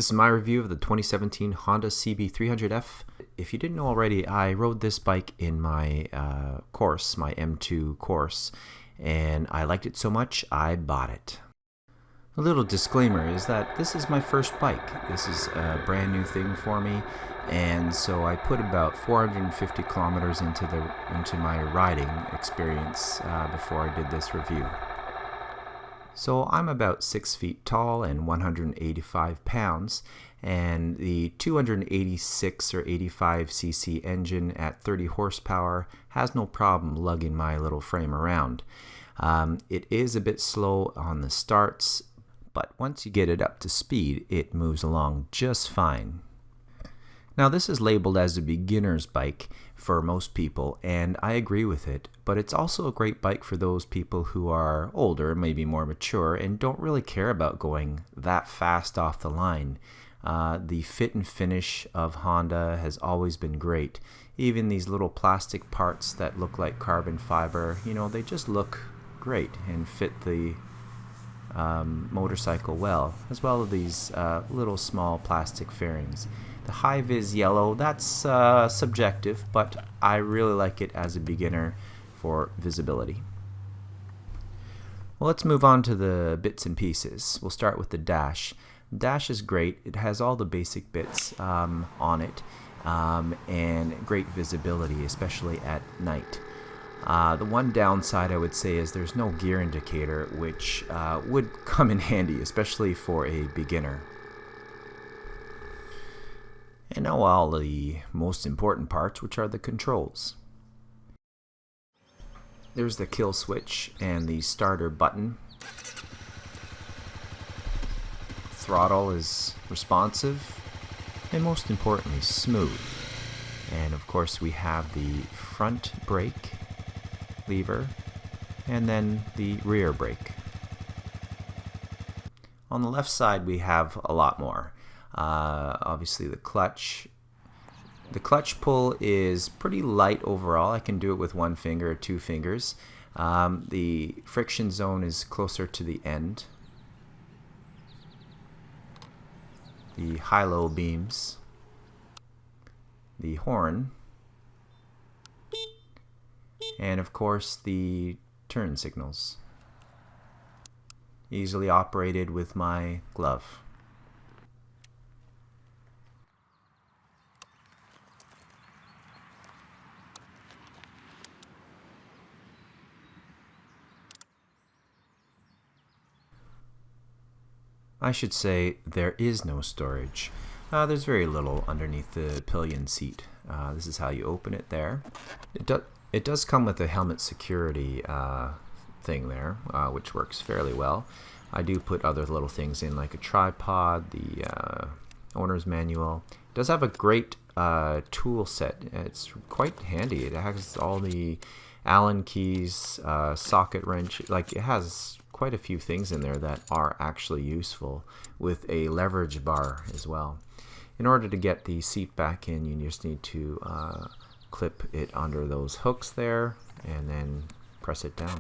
This is my review of the 2017 Honda CB300F. If you didn't know already, I rode this bike in my course, my M2 course, and I liked it so much I bought it. A little disclaimer is that this is my first bike. This is a brand new thing for me, and so I put about 450 kilometers into my riding experience before I did this review. So I'm about 6 feet tall and 185 pounds, and the 286 or 85 cc engine at 30 horsepower has no problem lugging my little frame around. It is a bit slow on the starts, but once you get it up to speed, it moves along just fine. Now this is labeled as a beginner's bike for most people, and I agree with it, but it's also a great bike for those people who are older, maybe more mature, and don't really care about going that fast off the line. The fit and finish of Honda has always been great. Even these little plastic parts that look like carbon fiber, they just look great and fit the motorcycle well as these little small plastic fairings. The high-vis yellow, that's subjective, but I really like it as a beginner for visibility. Well, let's move on to the bits and pieces. We'll start with the dash. The dash is great. It has all the basic bits on it and great visibility, especially at night. The one downside I would say is there's no gear indicator, which would come in handy, especially for a beginner. And now all the most important parts, which are the controls. There's the kill switch and the starter button. Throttle is responsive and most importantly smooth. And of course we have the front brake lever and then the rear brake. On the left side we have a lot more. Obviously the clutch pull is pretty light overall. I can do it with one finger or two fingers. The friction zone is closer to the end. The high-low beams, the horn, and of course the turn signals. Easily operated with my glove. I should say there is no storage. There's very little underneath the pillion seat. This is how you open it there. It does come with a helmet security thing there, which works fairly well. I do put other little things in, like a tripod, the owner's manual. It does have a great tool set. It's quite handy. It has all the Allen keys, socket wrench. It has quite a few things in there that are actually useful, with a leverage bar as well. In order to get the seat back in, you just need to clip it under those hooks there and then press it down.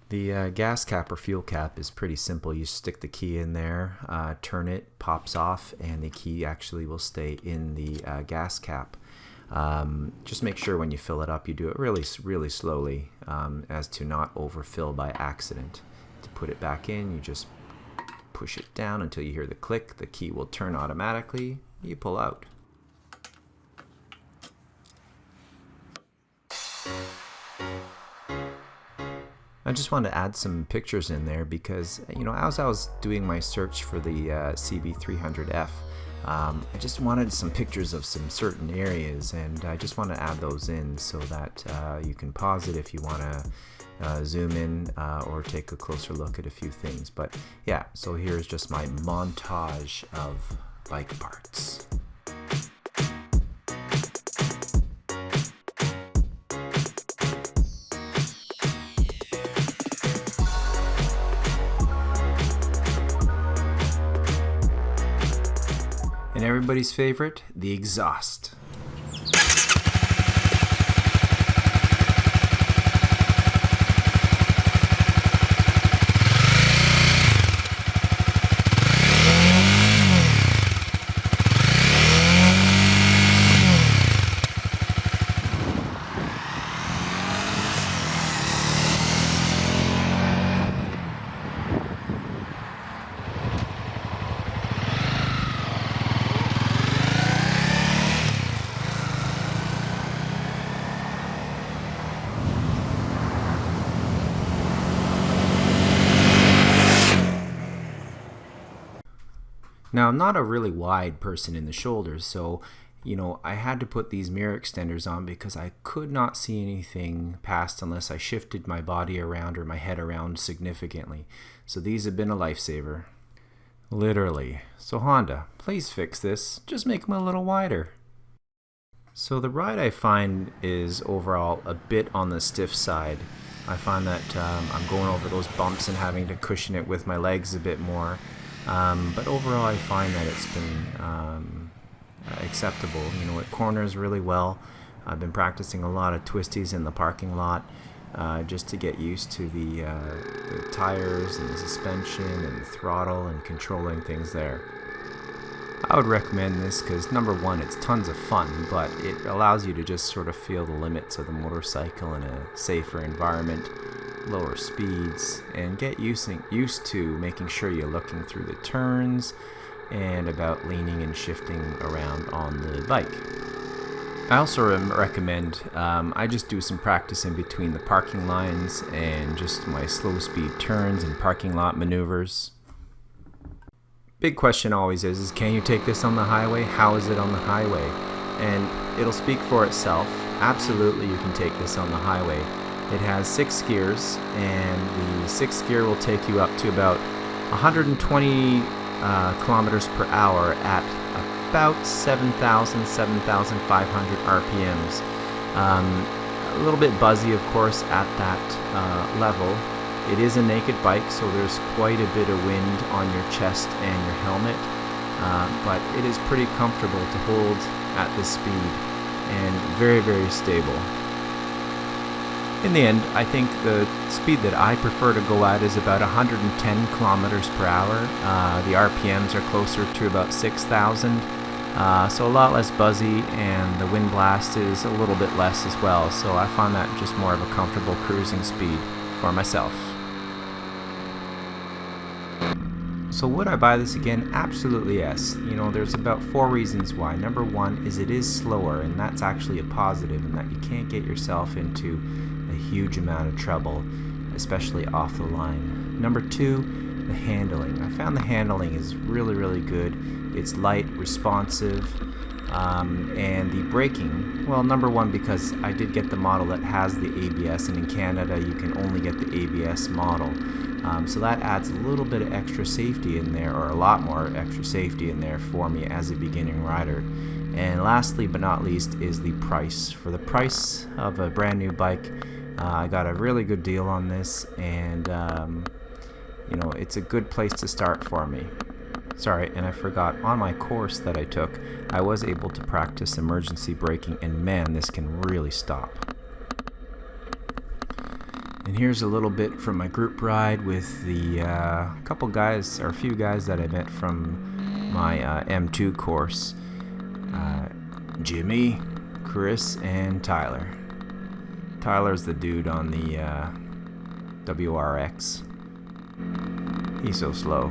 The gas cap or fuel cap is pretty simple. You stick the key in there, turn it, pops off, and the key actually will stay in the gas cap. Just make sure when you fill it up you do it really slowly, as to not overfill by accident. To put it back in, you just push it down until you hear the click. The key will turn automatically. You pull out. I just wanted to add some pictures in there because, as I was doing my search for the CB300F, I just wanted some pictures of some certain areas, and I just want to add those in so that you can pause it if you want to zoom in or take a closer look at a few things. But yeah, so here's just my montage of bike parts. And everybody's favorite, the exhaust. Now, I'm not a really wide person in the shoulders, so I had to put these mirror extenders on because I could not see anything past unless I shifted my body around or my head around significantly. So these have been a lifesaver. Literally. So Honda, please fix this. Just make them a little wider. So the ride I find is overall a bit on the stiff side. I find that I'm going over those bumps and having to cushion it with my legs a bit more. But overall I find that it's been acceptable. It corners really well. I've been practicing a lot of twisties in the parking lot just to get used to the tires and the suspension and the throttle and controlling things there. I would recommend this because number one, it's tons of fun, but it allows you to just sort of feel the limits of the motorcycle in a safer environment, lower speeds, and get used to making sure you're looking through the turns and about leaning and shifting around on the bike. I also recommend I just do some practice in between the parking lines and just my slow speed turns and parking lot maneuvers. Big question always is can you take this on the highway? How is it on the highway? And it'll speak for itself. Absolutely you can take this on the highway. It has 6 gears, and the 6th gear will take you up to about 120 kilometers per hour at about 7,500 RPMs. A little bit buzzy, of course, at that level. It is a naked bike, so there's quite a bit of wind on your chest and your helmet, but it is pretty comfortable to hold at this speed and very, very stable. In the end, I think the speed that I prefer to go at is about 110 kilometers per hour. The RPMs are closer to about 6,000, so a lot less buzzy, and the wind blast is a little bit less as well, so I find that just more of a comfortable cruising speed for myself. So would I buy this again? Absolutely yes. There's about 4 reasons why. Number one is it is slower, and that's actually a positive in that you can't get yourself into a huge amount of trouble, especially off the line. Number 2, the handling. I found the handling is really, really good. It's light, responsive, and the braking, well, number 1, because I did get the model that has the ABS, and in Canada you can only get the ABS model. So that adds a little bit of extra safety in there, or a lot more extra safety in there for me as a beginning rider. And lastly but not least is the price. For the price of a brand new bike, I got a really good deal on this, and it's a good place to start for me. Sorry, and I forgot, on my course that I took, I was able to practice emergency braking, and man, this can really stop. And here's a little bit from my group ride with the few guys that I met from my M2 course. Jimmy, Chris, and Tyler. Tyler's the dude on the WRX. He's so slow.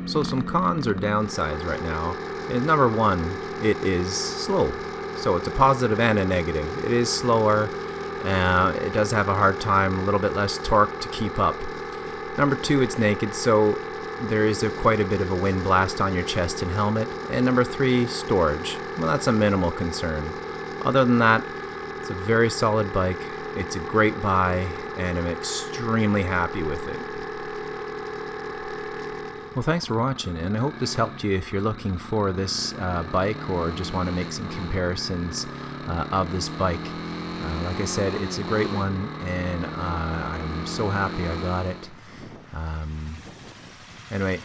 So some cons or downsides right now is number 1, it is slow. So it's a positive and a negative. It is slower. It does have a hard time, a little bit less torque to keep up. Number 2, it's naked, so there is quite a bit of a wind blast on your chest and helmet. And number 3, storage. Well, that's a minimal concern. Other than that, it's a very solid bike. It's a great buy, and I'm extremely happy with it. Well, thanks for watching, and I hope this helped you if you're looking for this bike or just want to make some comparisons of this bike. Like I said, it's a great one, and I'm so happy I got it. Anyway,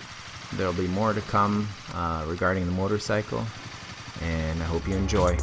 there'll be more to come regarding the motorcycle, and I hope you enjoy.